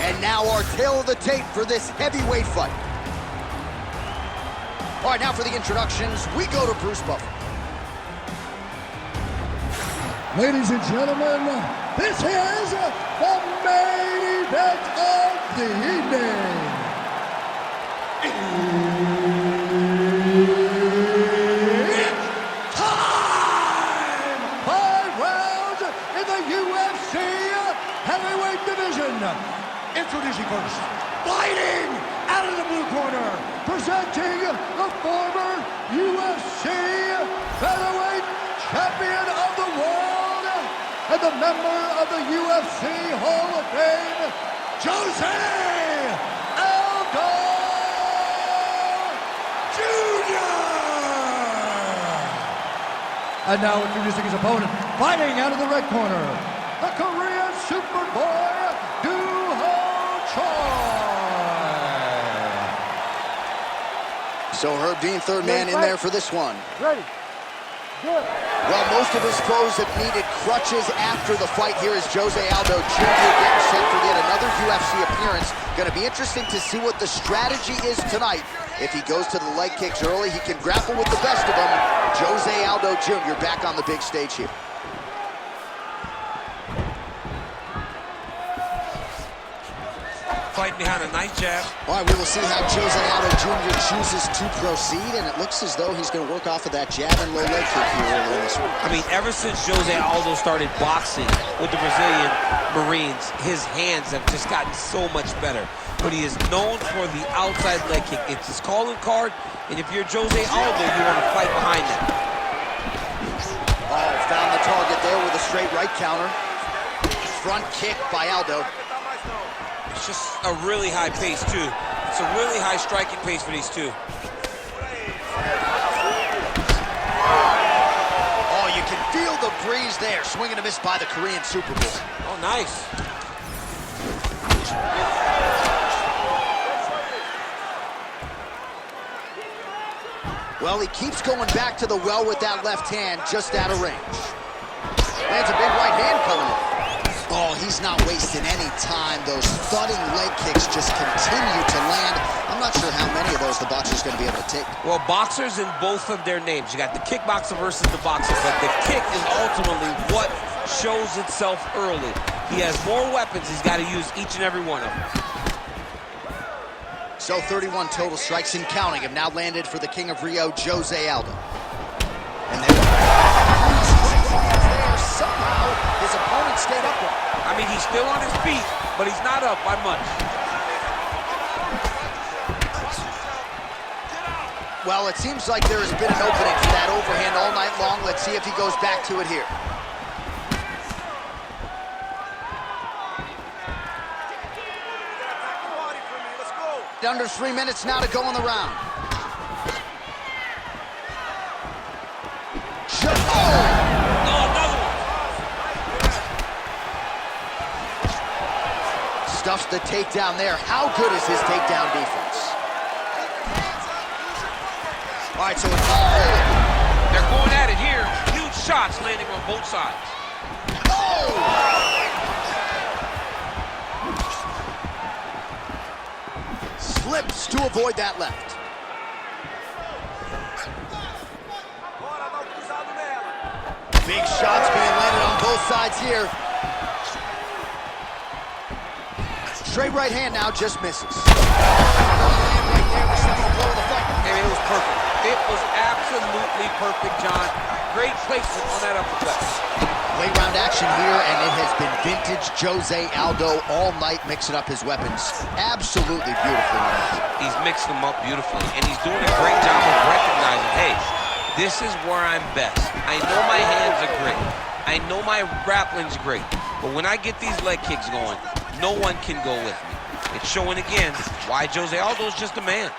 And now our tail of the tape for this heavyweight fight. All right, now for the introductions, we go to Bruce Buffer. Ladies and gentlemen, this is the main event of the evening. It's time! 5 rounds in the UFC heavyweight division. Introducing first, fighting out of the blue corner, presenting the former UFC featherweight champion of the world and the member of the UFC Hall of Fame, Josealdo Jr. And now introducing his opponent, fighting out of the red corner, the Korean Superboy, So Herb Dean, third man in there for this one. Ready. Good. Well, most of his foes have needed crutches after the fight. Here is Josealdo Jr. getting set for yet another UFC appearance. Going to be interesting to see what the strategy is tonight. If he goes to the leg kicks early, he can grapple with the best of them. Josealdo Jr. back on the big stage here. Fighting behind a nice jab. All right, we will see how Josealdo Jr. chooses to proceed, and it looks as though he's going to work off of that jab and low leg kick here early in this one. I mean, ever since Josealdo started boxing with the Brazilian Marines, his hands have just gotten so much better. But he is known for the outside leg kick. It's his calling card, and if you're Josealdo, you want to fight behind that. Oh, found the target there with a straight right counter. Front kick by Aldo. It's just a really high pace, too. It's a really high striking pace for these two. Oh, you can feel the breeze there. Swing and a miss by the Korean Superboy. Oh, nice. Well, he keeps going back to the well with that left hand, just out of range. Lands a big right hand coming in. Oh, he's not wasting any time. Those thudding leg kicks just continue to land. I'm not sure how many of those the boxer's going to be able to take. Well, boxers in both of their names. You got the kickboxer versus the boxer, but the kick is ultimately what shows itself early. He has more weapons. He's got to use each and every one of them. So 31 total strikes and counting have now landed for the King of Rio, Josealdo. And there somehow his opponent stayed upright. I mean, he's still on his feet, but he's not up by much. Well, it seems like there has been an opening for that overhand all night long. Let's see if he goes back to it here. Under 3 minutes now to go in the round. Stuffs the takedown there. How good is his takedown defense? All right, so it's all They're going at it here. Huge shots landing on both sides. Slips to avoid that left. Big shots being landed on both sides here. Straight right hand now, just misses. And it was perfect. It was absolutely perfect, John. Great placement on that uppercut. Late round action here, and it has been vintage Josealdo all night, mixing up his weapons absolutely beautifully. He's mixed them up beautifully, and he's doing a great job of recognizing, hey, this is where I'm best. I know my hands are great. I know my grappling's great. But when I get these leg kicks going, no one can go with me. It's showing again why Josealdo's just a man.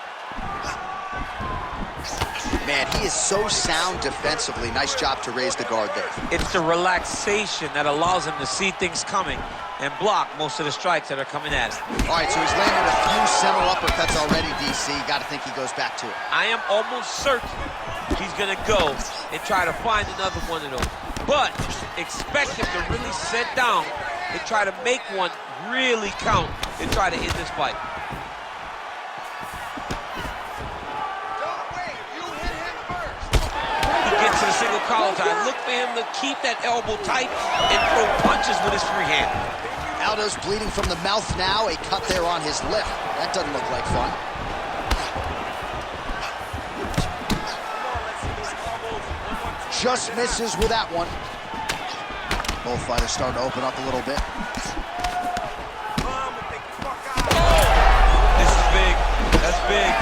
Man, he is so sound defensively. Nice job to raise the guard there. It's the relaxation that allows him to see things coming and block most of the strikes that are coming at him. All right, so he's landed a few center uppercuts already, DC. Got to think he goes back to it. I am almost certain he's going to go and try to find another one of those. But expect him to really sit down and try to make one really count and try to end this fight. He gets to the single collar tie. Look for him to keep that elbow tight and throw punches with his free hand. Aldo's bleeding from the mouth now, a cut there on his lip. That doesn't look like fun. Just misses with that one. Both fighters starting to open up a little bit. This is big. That's big.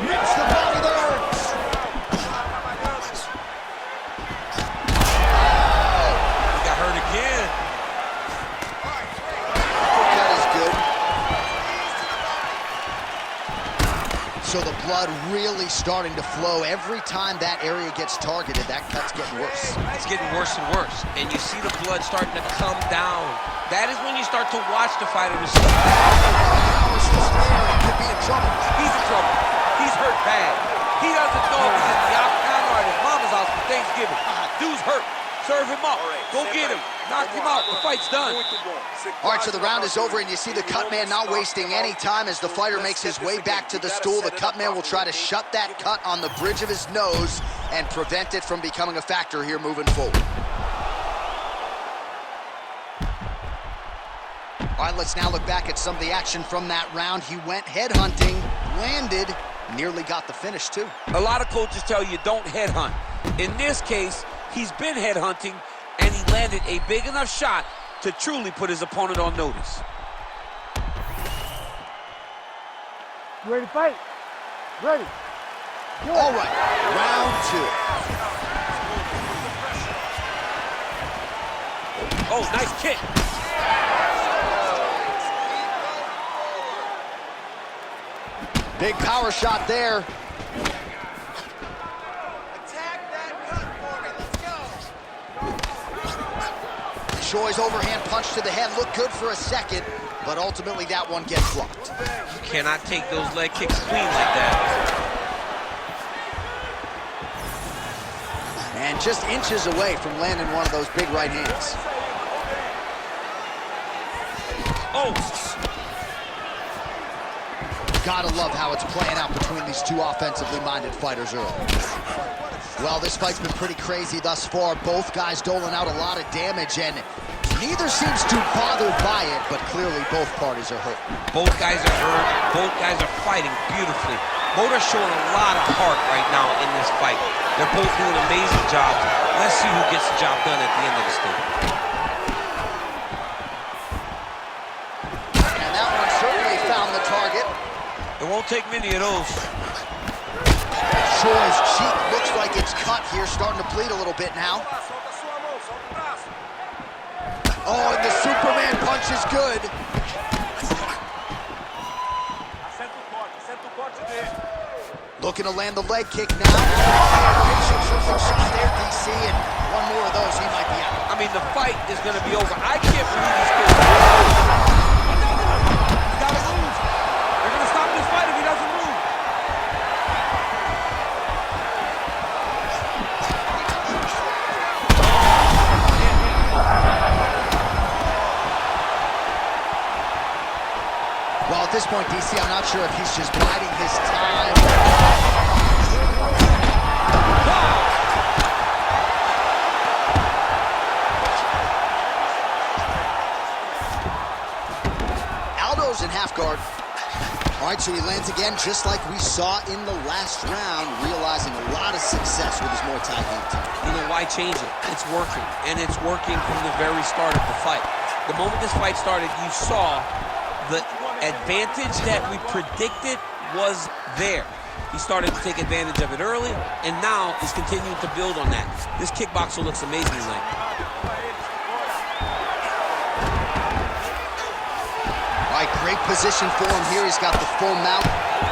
Hits the body there. He got hurt again. That is good. So the blood really starting to flow. Every time that area gets targeted, that cut's getting worse. It's getting worse and worse. And you see the blood starting to come down. That is when you start to watch the fighter to see. Could be in trouble. He's in trouble. He's hurt bad. He doesn't know if he's in the octagon or at his mama's house for Thanksgiving. Dude's hurt. Serve him up. Go get him. Knock him out. The fight's done. All right, so the round is over, and you see the cut man not wasting any time as the fighter makes his way back to the stool. The cut man will try to shut that cut on the bridge of his nose and prevent it from becoming a factor here moving forward. All right, let's now look back at some of the action from that round. He went headhunting, landed, nearly got the finish too. A lot of coaches tell you don't headhunt. In this case, he's been headhunting, and he landed a big enough shot to truly put his opponent on notice. You ready to fight? Ready. All right, round two. Oh, nice kick. Big power shot there. Choi's overhand punch to the head looked good for a second, but ultimately that one gets blocked. You cannot take those leg kicks clean like that. And just inches away from landing one of those big right hands. Oh! Gotta love how it's playing out between these two offensively minded fighters early. Well, this fight's been pretty crazy thus far. Both guys doling out a lot of damage, and neither seems too bothered by it, but clearly both parties are hurt. Both guys are hurt. Both guys are fighting beautifully. Both are showing a lot of heart right now in this fight. They're both doing amazing jobs. Let's see who gets the job done at the end of the stage. And that one certainly found the target. It won't take many of those. Choi's cheek looks like it's cut here, starting to bleed a little bit now. Oh, and the Superman punch is good. Looking to land the leg kick now. Something shot there, DC, and one more of those, he might be out. I mean, the fight is going to be over. I can't believe he's still alive. He's got to move. They're going to stop this fight if he doesn't move. Well, at this point, DC, I'm not sure if he's just biding his time. Aldo's in half guard. All right, so he lands again, just like we saw in the last round, realizing a lot of success with his Muay Thai game team. You know, why change it? It's working, and it's working from the very start of the fight. The moment this fight started, you saw the advantage that we predicted was there. He started to take advantage of it early, and now is continuing to build on that. This kickboxer looks amazing tonight. All right, great position for him here. He's got the full mount.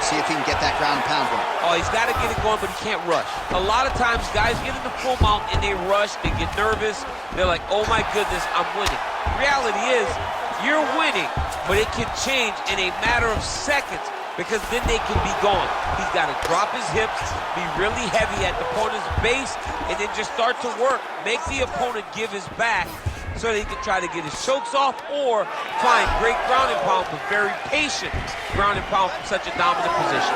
See if he can get that ground and pound going. Oh, he's got to get it going, but he can't rush. A lot of times, guys get in the full mount and they rush, they get nervous. They're like, oh my goodness, I'm winning. Reality is, you're winning, but it can change in a matter of seconds because then they can be gone. He's got to drop his hips, be really heavy at the opponent's base, and then just start to work. Make the opponent give his back so that he can try to get his chokes off or find great ground and pound, but very patient ground and pound from such a dominant position.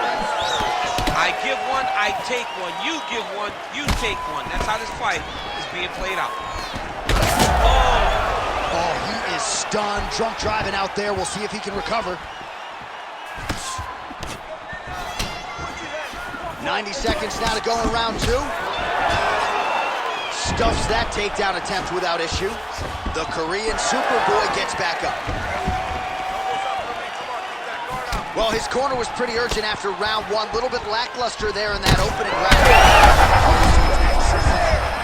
I give one, I take one. You give one, you take one. That's how this fight is being played out. Oh, he is stunned. Drunk driving out there. We'll see if he can recover. 90 seconds now to go in round 2. Stuffs that takedown attempt without issue. The Korean Superboy gets back up. Well, his corner was pretty urgent after round 1. A little bit lackluster there in that opening round.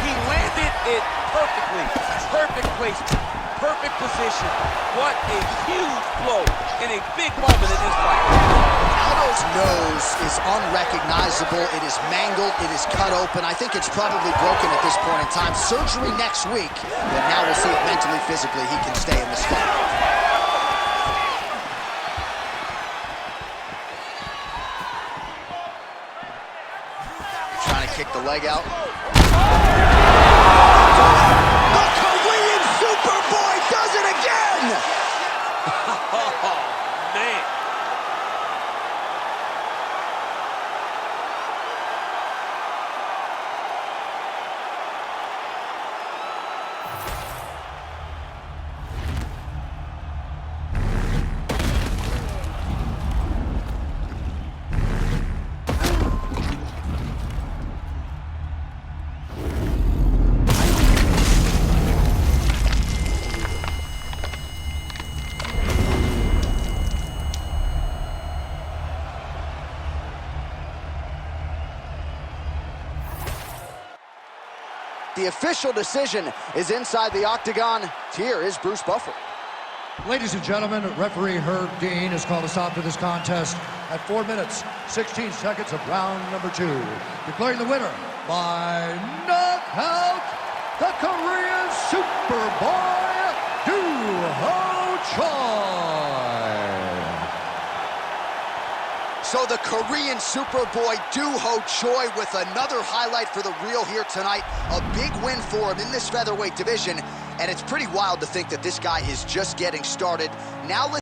He landed it perfectly. Perfect placement. Perfect position. What a huge blow in a big moment in this fight. Aldo's nose is unrecognizable. It is mangled. It is cut open. I think it's probably broken at this point in time. Surgery next week. But now we'll see if mentally, physically, he can stay in this fight. Trying to kick the leg out. The Korean Superboy does it again! Oh, man. The official decision is inside the octagon. Here is Bruce Buffer. Ladies and gentlemen, referee Herb Dean has called a stop to this contest at 4 minutes, 16 seconds of round number 2. Declaring the winner by knockout, the Korean Superboy, Doo-Ho Choi. So the Korean Superboy Doo-Ho Choi with another highlight for the reel here tonight. A big win for him in this featherweight division. And it's pretty wild to think that this guy is just getting started. Now let's